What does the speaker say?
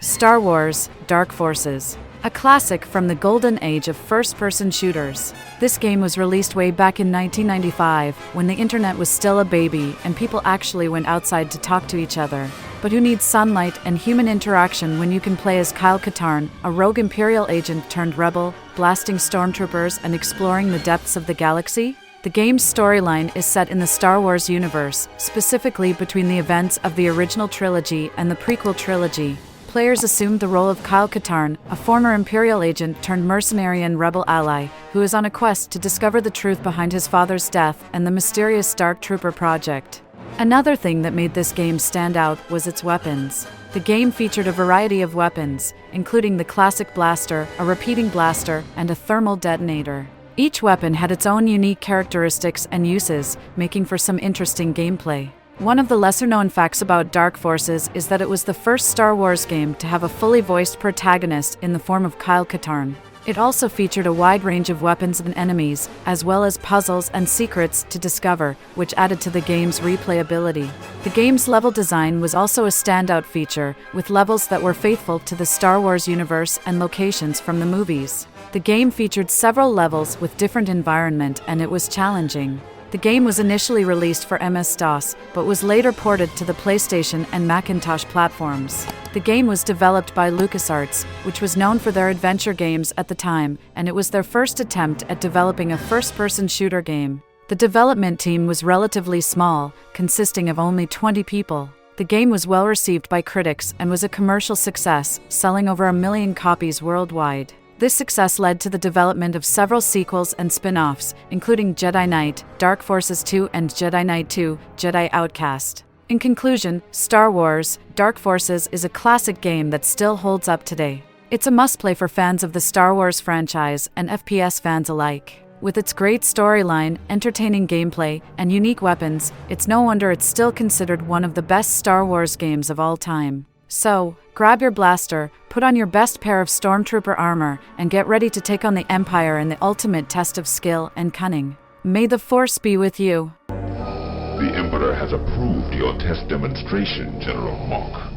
Star Wars: Dark Forces. A classic from the golden age of first-person shooters. This game was released way back in 1995, when the internet was still a baby and people actually went outside to talk to each other. But who needs sunlight and human interaction when you can play as Kyle Katarn, a rogue Imperial agent turned rebel, blasting stormtroopers and exploring the depths of the galaxy? The game's storyline is set in the Star Wars universe, specifically between the events of the original trilogy and the prequel trilogy. Players assumed the role of Kyle Katarn, a former Imperial agent turned mercenary and rebel ally, who is on a quest to discover the truth behind his father's death and the mysterious Dark Trooper project. Another thing that made this game stand out was its weapons. The game featured a variety of weapons, including the classic blaster, a repeating blaster, and a thermal detonator. Each weapon had its own unique characteristics and uses, making for some interesting gameplay. One of the lesser-known facts about Dark Forces is that it was the first Star Wars game to have a fully voiced protagonist in the form of Kyle Katarn. It also featured a wide range of weapons and enemies, as well as puzzles and secrets to discover, which added to the game's replayability. The game's level design was also a standout feature, with levels that were faithful to the Star Wars universe and locations from the movies. The game featured several levels with different environment, and it was challenging. The game was initially released for MS-DOS, but was later ported to the PlayStation and Macintosh platforms. The game was developed by LucasArts, which was known for their adventure games at the time, and it was their first attempt at developing a first-person shooter game. The development team was relatively small, consisting of only 20 people. The game was well received by critics and was a commercial success, selling over 1 million copies worldwide. This success led to the development of several sequels and spin-offs, including Jedi Knight, Dark Forces 2 and Jedi Knight 2, Jedi Outcast. In conclusion, Star Wars: Dark Forces is a classic game that still holds up today. It's a must-play for fans of the Star Wars franchise and FPS fans alike. With its great storyline, entertaining gameplay, and unique weapons, it's no wonder it's still considered one of the best Star Wars games of all time. So, grab your blaster, put on your best pair of Stormtrooper armor, and get ready to take on the Empire in the ultimate test of skill and cunning. May the Force be with you. The Emperor has approved your test demonstration, General Mock.